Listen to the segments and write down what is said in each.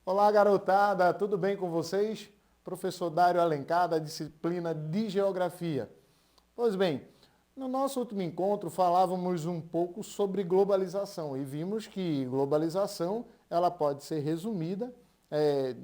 Olá, garotada, tudo bem com vocês? Professor Dário Alencar, da disciplina de Geografia. Pois bem, no nosso último encontro falávamos um pouco sobre globalização e vimos que globalização ela pode ser resumida,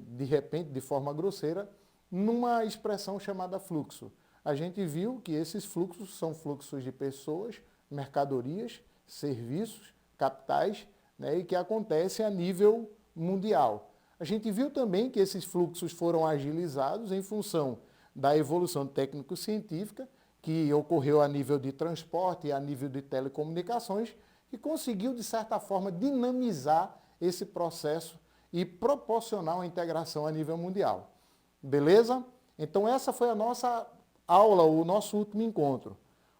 de repente, de forma grosseira, numa expressão chamada fluxo. A gente viu que esses fluxos são fluxos de pessoas, mercadorias, serviços, capitais, né, e que acontecem a nível mundial. A gente viu também que esses fluxos foram agilizados em função da evolução técnico-científica, que ocorreu a nível de transporte e a nível de telecomunicações, que conseguiu, de certa forma, dinamizar esse processo e proporcionar uma integração a nível mundial. Beleza? Então essa foi a nossa aula, o nosso último encontro.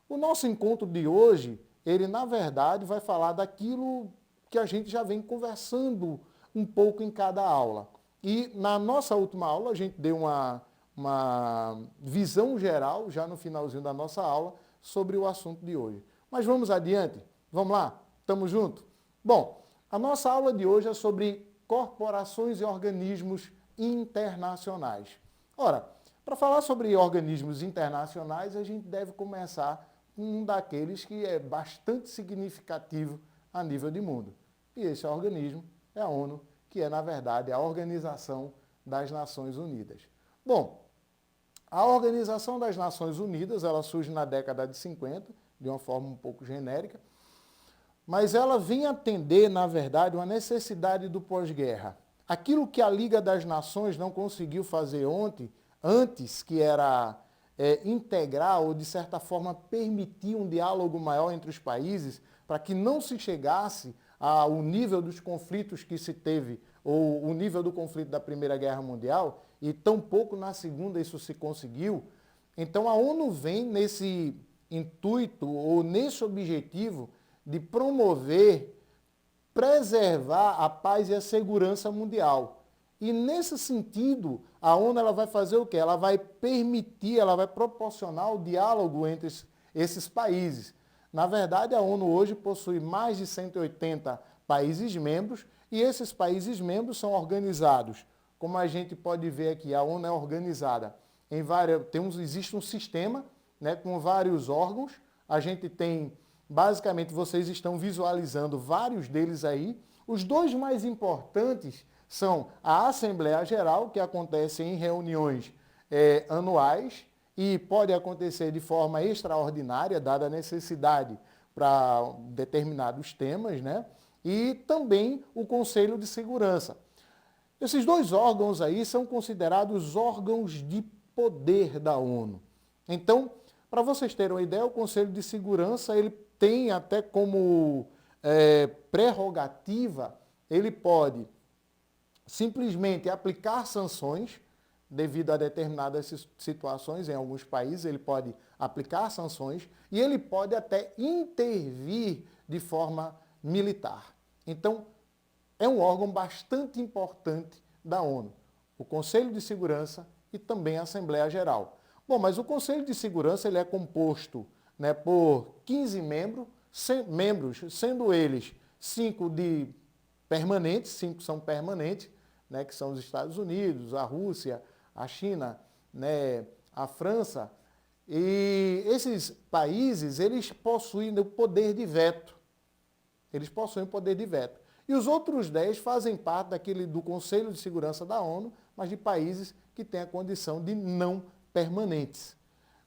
O nosso encontro de hoje, ele na verdade vai falar daquilo que a gente já vem conversando um pouco em cada aula. E na nossa última aula a gente deu uma visão geral, já no finalzinho da nossa aula, sobre o assunto de hoje. Mas vamos adiante? Vamos lá? Estamos juntos? Bom, a nossa aula de hoje é sobre corporações e organismos internacionais. Ora, para falar sobre organismos internacionais, a gente deve começar com um daqueles que é bastante significativo a nível de mundo. E esse organismo é a ONU, que é, na verdade, a Organização das Nações Unidas. Bom, a Organização das Nações Unidas, ela surge na década de 50, de uma forma um pouco genérica, mas ela vem atender, na verdade, uma necessidade do pós-guerra. Aquilo que a Liga das Nações não conseguiu fazer antes, que era integrar ou, de certa forma, permitir um diálogo maior entre os países, para que não se chegasse ao nível dos conflitos que se teve, ou o nível do conflito da Primeira Guerra Mundial, e tampouco na Segunda isso se conseguiu. Então a ONU vem nesse intuito, ou nesse objetivo, de promover, preservar a paz e a segurança mundial. E nesse sentido, a ONU ela vai fazer o quê? Ela vai permitir, ela vai proporcionar o diálogo entre esses países. Na verdade, a ONU hoje possui mais de 180 países membros e esses países membros são organizados. Como a gente pode ver aqui, a ONU é organizada em várias... existe um sistema, né, com vários órgãos. A gente tem, basicamente, vocês estão visualizando vários deles aí. Os dois mais importantes são a Assembleia Geral, que acontece em reuniões anuais, e pode acontecer de forma extraordinária, dada a necessidade para determinados temas, né? E também o Conselho de Segurança. Esses dois órgãos aí são considerados órgãos de poder da ONU. Então, para vocês terem uma ideia, o Conselho de Segurança ele tem até como prerrogativa, ele pode simplesmente aplicar sanções, devido a determinadas situações em alguns países, ele pode aplicar sanções e ele pode até intervir de forma militar. Então, é um órgão bastante importante da ONU, o Conselho de Segurança e também a Assembleia Geral. Bom, mas o Conselho de Segurança ele é composto, né, por 15 membros, sendo eles 5 permanentes, 5 são permanentes, né, que são os Estados Unidos, a Rússia, a China, né, a França, e esses países, eles possuem o poder de veto. Eles possuem o poder de veto. E os outros 10 fazem parte do Conselho de Segurança da ONU, mas de países que têm a condição de não permanentes.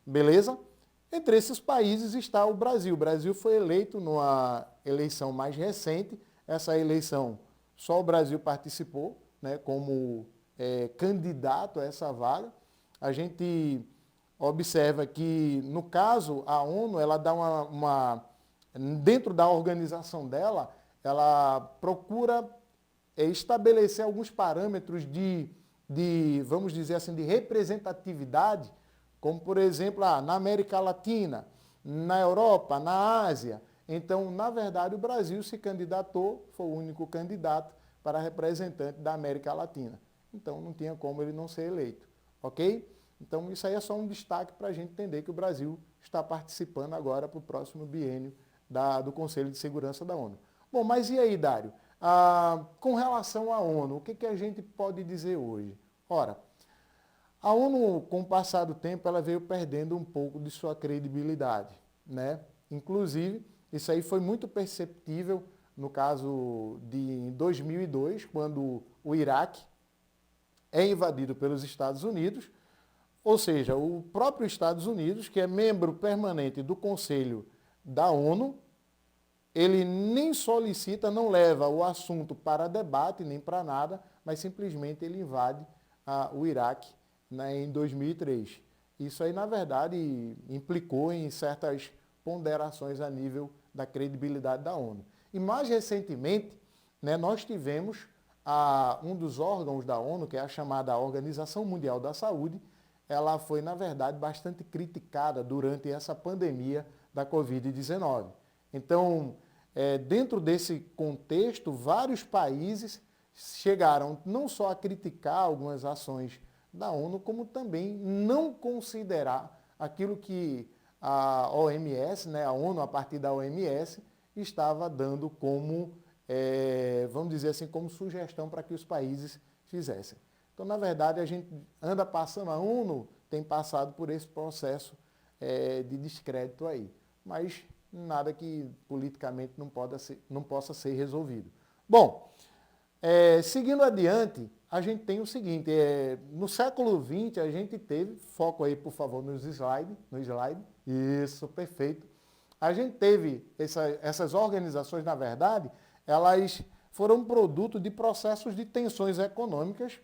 Beleza? Entre esses países está o Brasil. O Brasil foi eleito numa eleição mais recente. Essa eleição, só o Brasil participou, né, como candidato a essa vaga. A gente observa que, no caso, a ONU, ela dá dentro da organização dela, ela procura estabelecer alguns parâmetros vamos dizer assim, de representatividade, como, por exemplo, na América Latina, na Europa, na Ásia. Então, na verdade, o Brasil se candidatou, foi o único candidato para representante da América Latina. Então, não tinha como ele não ser eleito, ok? Então, isso aí é só um destaque para a gente entender que o Brasil está participando agora para o próximo biênio do Conselho de Segurança da ONU. Bom, mas e aí, Dário? Com relação à ONU, o que a gente pode dizer hoje? Ora, a ONU, com o passar do tempo, ela veio perdendo um pouco de sua credibilidade, né? Inclusive, isso aí foi muito perceptível no caso de 2002, quando o Iraque é invadido pelos Estados Unidos, ou seja, o próprio Estados Unidos, que é membro permanente do Conselho da ONU, ele nem solicita, não leva o assunto para debate, nem para nada, mas simplesmente ele invade o Iraque, né, em 2003. Isso aí, na verdade, implicou em certas ponderações a nível da credibilidade da ONU. E mais recentemente, né, nós tivemos um dos órgãos da ONU, que é a chamada Organização Mundial da Saúde, ela foi, na verdade, bastante criticada durante essa pandemia da Covid-19. Então, dentro desse contexto, vários países chegaram não só a criticar algumas ações da ONU, como também não considerar aquilo que a OMS, né, a ONU, a partir da OMS, estava dando como, vamos dizer assim, como sugestão para que os países fizessem. Então, na verdade, a gente anda passando, a ONU tem passado por esse processo de descrédito aí. Mas nada que politicamente não possa ser resolvido. Bom, seguindo adiante, a gente tem o seguinte, no século XX a gente teve, foco aí por favor no slide, isso, perfeito. A gente teve essas organizações, na verdade, elas foram produto de processos de tensões econômicas,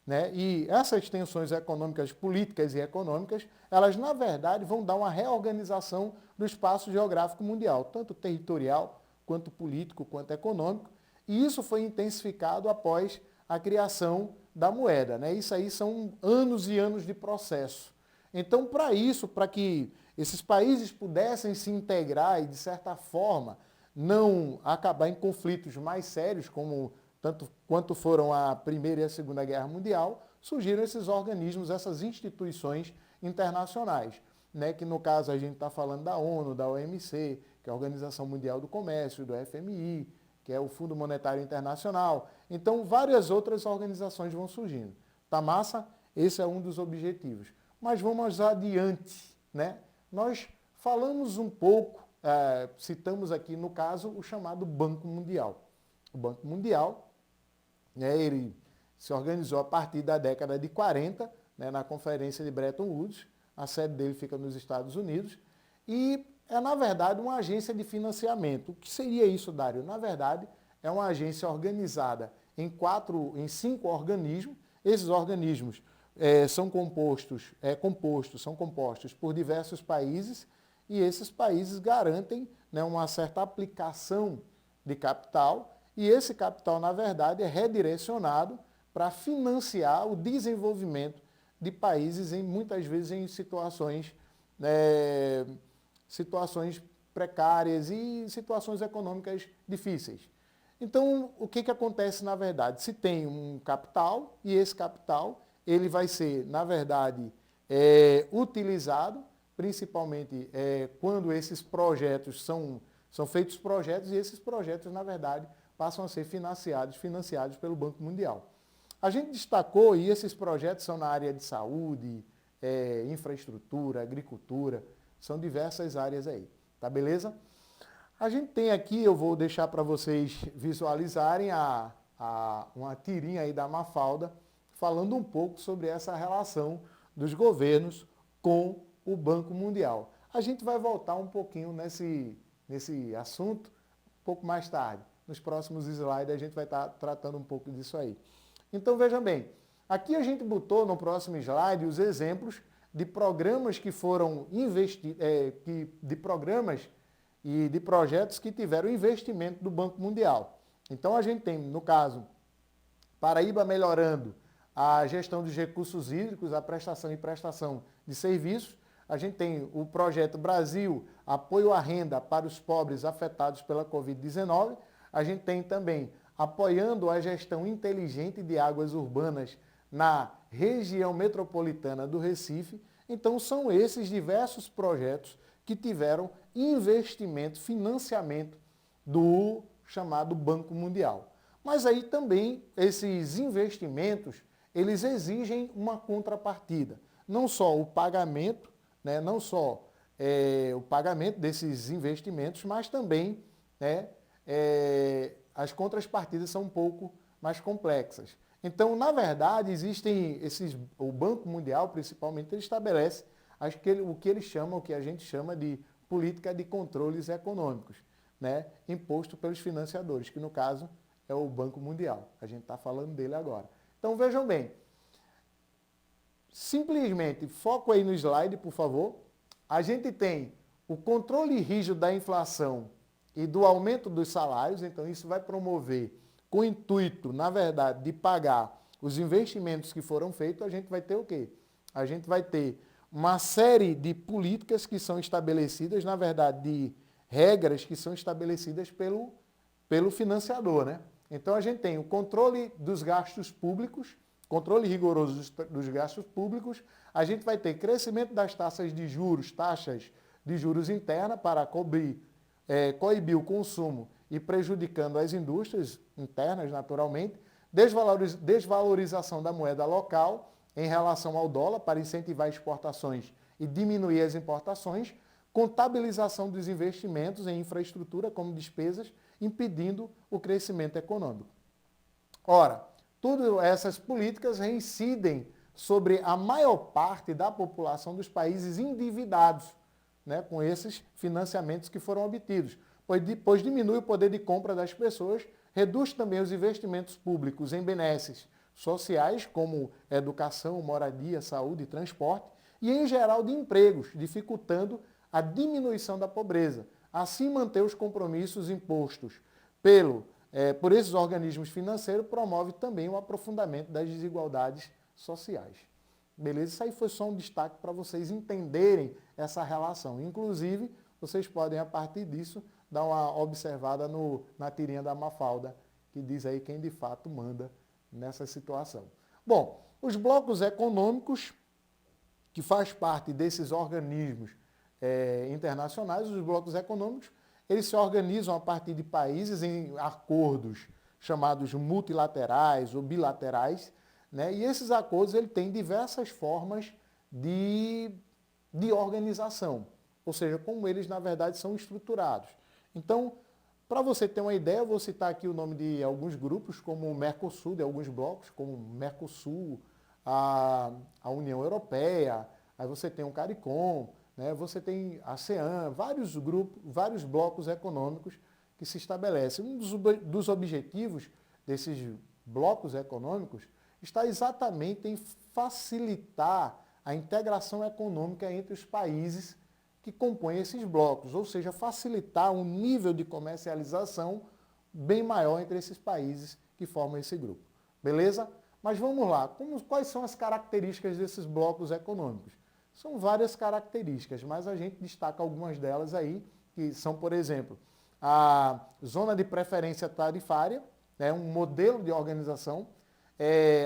né? E essas tensões econômicas, políticas e econômicas, elas, na verdade, vão dar uma reorganização do espaço geográfico mundial, tanto territorial, quanto político, quanto econômico. E isso foi intensificado após a criação da moeda, né? Isso aí são anos e anos de processo. Então, para isso, para que esses países pudessem se integrar e, de certa forma, não acabar em conflitos mais sérios, como tanto quanto foram a Primeira e a Segunda Guerra Mundial, surgiram esses organismos, essas instituições internacionais, né? Que no caso a gente está falando da ONU, da OMC, que é a Organização Mundial do Comércio, do FMI, que é o Fundo Monetário Internacional. Então, várias outras organizações vão surgindo. Tá massa? Esse é um dos objetivos. Mas vamos adiante, né? Nós falamos um pouco, citamos aqui no caso o chamado Banco Mundial. O Banco Mundial, né, ele se organizou a partir da década de 40, né, na Conferência de Bretton Woods, a sede dele fica nos Estados Unidos, e é, na verdade, uma agência de financiamento. O que seria isso, Dário? Na verdade, é uma agência organizada em 5 organismos. Esses organismos são compostos por diversos países, e esses países garantem, né, uma certa aplicação de capital, e esse capital, na verdade, é redirecionado para financiar o desenvolvimento de países, muitas vezes em situações precárias e situações econômicas difíceis. Então, o que acontece, na verdade? Se tem um capital, e esse capital ele vai ser, na verdade, utilizado, principalmente quando esses projetos são feitos projetos, e esses projetos, na verdade, passam a ser financiados pelo Banco Mundial. A gente destacou, e esses projetos são na área de saúde, infraestrutura, agricultura, são diversas áreas aí, tá beleza? A gente tem aqui, eu vou deixar para vocês visualizarem uma tirinha aí da Mafalda, falando um pouco sobre essa relação dos governos com o Banco Mundial. A gente vai voltar um pouquinho nesse assunto um pouco mais tarde. Nos próximos slides a gente vai estar tratando um pouco disso aí. Então vejam bem, aqui a gente botou no próximo slide os exemplos de programas que foram de programas e de projetos que tiveram investimento do Banco Mundial. Então a gente tem, no caso, Paraíba melhorando a gestão dos recursos hídricos, a prestação e prestação de serviços. A gente tem o projeto Brasil, apoio à renda para os pobres afetados pela Covid-19. A gente tem também apoiando a gestão inteligente de águas urbanas na região metropolitana do Recife. Então, são esses diversos projetos que tiveram investimento, financiamento do chamado Banco Mundial. Mas aí também esses investimentos, eles exigem uma contrapartida. Não só o pagamento, né, não só o pagamento desses investimentos, mas também, né, as contrapartidas são um pouco mais complexas. Então, na verdade, o Banco Mundial, principalmente, ele estabelece o que a gente chama de política de controles econômicos, né, imposto pelos financiadores, que no caso é o Banco Mundial. A gente está falando dele agora. Então, vejam bem, simplesmente, foco aí no slide, por favor. A gente tem o controle rígido da inflação e do aumento dos salários, então isso vai promover, com o intuito, na verdade, de pagar os investimentos que foram feitos, a gente vai ter o quê? A gente vai ter uma série de políticas que são estabelecidas, na verdade, de regras que são estabelecidas pelo financiador, né? Então a gente tem o controle dos gastos públicos, controle rigoroso dos gastos públicos, a gente vai ter crescimento das taxas de juros internas para coibir o consumo e prejudicando as indústrias internas, naturalmente, desvalorização da moeda local em relação ao dólar para incentivar exportações e diminuir as importações, contabilização dos investimentos em infraestrutura como despesas, impedindo o crescimento econômico. Ora, todas essas políticas reincidem sobre a maior parte da população dos países endividados, né, com esses financiamentos que foram obtidos, pois diminui o poder de compra das pessoas, reduz também os investimentos públicos em benesses sociais, como educação, moradia, saúde e transporte, e em geral de empregos, dificultando a diminuição da pobreza. Assim, manter os compromissos impostos por esses organismos financeiros promove também o aprofundamento das desigualdades sociais. Beleza? Isso aí foi só um destaque para vocês entenderem essa relação. Inclusive, vocês podem, a partir disso, dar uma observada na tirinha da Mafalda, que diz aí quem de fato manda nessa situação. Bom, os blocos econômicos, que faz parte desses organismos internacionais, os blocos econômicos, eles se organizam a partir de países em acordos chamados multilaterais ou bilaterais, né? E esses acordos ele têm diversas formas de organização, ou seja, como eles na verdade são estruturados. Então, para você ter uma ideia, eu vou citar aqui o nome de alguns grupos, como o Mercosul, de alguns blocos, como o Mercosul, a União Europeia, aí você tem o CARICOM, né? Você tem a ASEAN, vários grupos, vários blocos econômicos que se estabelecem. Um dos objetivos desses blocos econômicos está exatamente em facilitar a integração econômica entre os países que compõem esses blocos, ou seja, facilitar um nível de comercialização bem maior entre esses países que formam esse grupo. Beleza? Mas vamos lá, quais são as características desses blocos econômicos? São várias características, mas a gente destaca algumas delas aí, que são, por exemplo, a zona de preferência tarifária, né, um modelo de organização,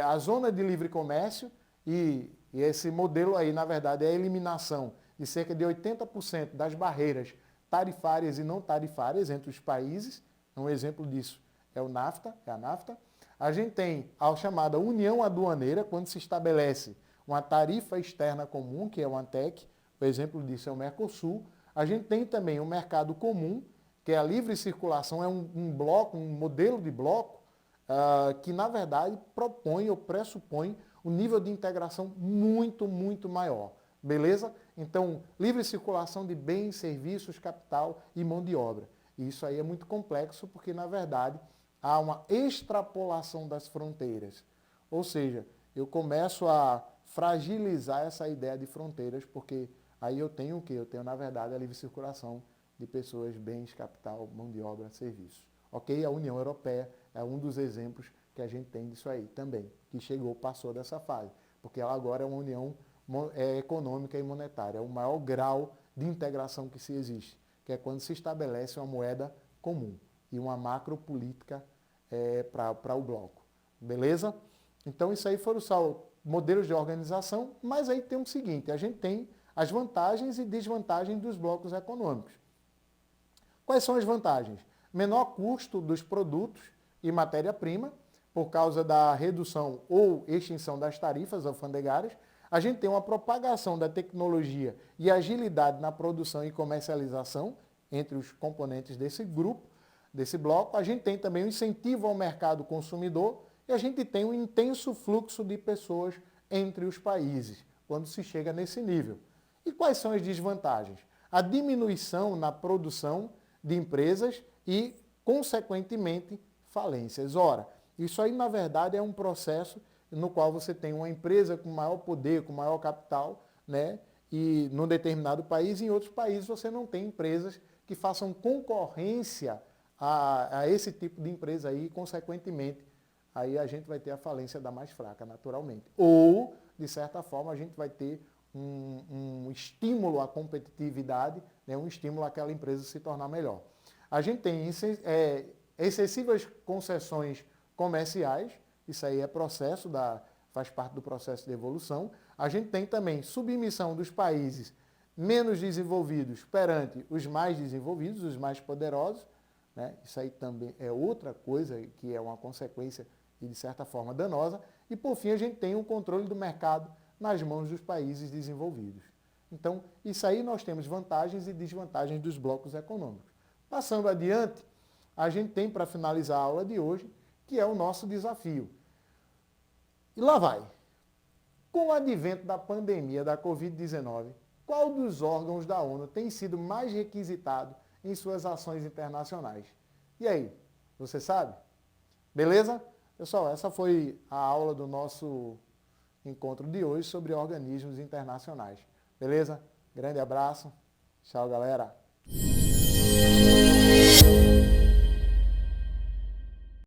a zona de livre comércio, e esse modelo aí, na verdade, é a eliminação de cerca de 80% das barreiras tarifárias e não tarifárias entre os países. Um exemplo disso é a NAFTA. A gente tem a chamada União Aduaneira, quando se estabelece uma tarifa externa comum, que é o ANTEC, o exemplo disso é o Mercosul. A gente tem também o mercado comum, que é a livre circulação, é um modelo de bloco que, na verdade, propõe ou pressupõe um nível de integração muito, muito maior. Beleza? Então, livre circulação de bens, serviços, capital e mão de obra. E isso aí é muito complexo porque, na verdade, há uma extrapolação das fronteiras. Ou seja, eu começo a fragilizar essa ideia de fronteiras, porque aí eu tenho o quê? Eu tenho, na verdade, a livre circulação de pessoas, bens, capital, mão de obra, serviços. Ok? A União Europeia é um dos exemplos que a gente tem disso aí também, que passou dessa fase, porque ela agora é uma união econômica e monetária, é o maior grau de integração que se existe, que é quando se estabelece uma moeda comum e uma macropolítica para o bloco. Beleza? Então, isso aí foram só modelos de organização, mas aí tem o seguinte, a gente tem as vantagens e desvantagens dos blocos econômicos. Quais são as vantagens? Menor custo dos produtos, e matéria-prima, por causa da redução ou extinção das tarifas alfandegárias. A gente tem uma propagação da tecnologia e agilidade na produção e comercialização entre os componentes desse grupo, desse bloco. A gente tem também o incentivo ao mercado consumidor e a gente tem um intenso fluxo de pessoas entre os países, quando se chega nesse nível. E quais são as desvantagens? A diminuição na produção de empresas e, consequentemente, falências. Ora, isso aí, na verdade, é um processo no qual você tem uma empresa com maior poder, com maior capital, né? E num determinado país, em outros países você não tem empresas que façam concorrência a esse tipo de empresa aí, e, consequentemente, aí a gente vai ter a falência da mais fraca, naturalmente. Ou, de certa forma, a gente vai ter um estímulo à competitividade, né? Um estímulo àquela empresa se tornar melhor. A gente tem excessivas concessões comerciais, isso aí é faz parte do processo de evolução. A gente tem também submissão dos países menos desenvolvidos perante os mais desenvolvidos, os mais poderosos, né? Isso aí também é outra coisa que é uma consequência e, de certa forma, danosa. E, por fim, a gente tem um controle do mercado nas mãos dos países desenvolvidos. Então, isso aí nós temos vantagens e desvantagens dos blocos econômicos. Passando adiante, a gente tem, para finalizar a aula de hoje, que é o nosso desafio. E lá vai. Com o advento da pandemia da Covid-19, qual dos órgãos da ONU tem sido mais requisitado em suas ações internacionais? E aí, você sabe? Beleza? Pessoal, essa foi a aula do nosso encontro de hoje sobre organismos internacionais. Beleza? Grande abraço. Tchau, galera.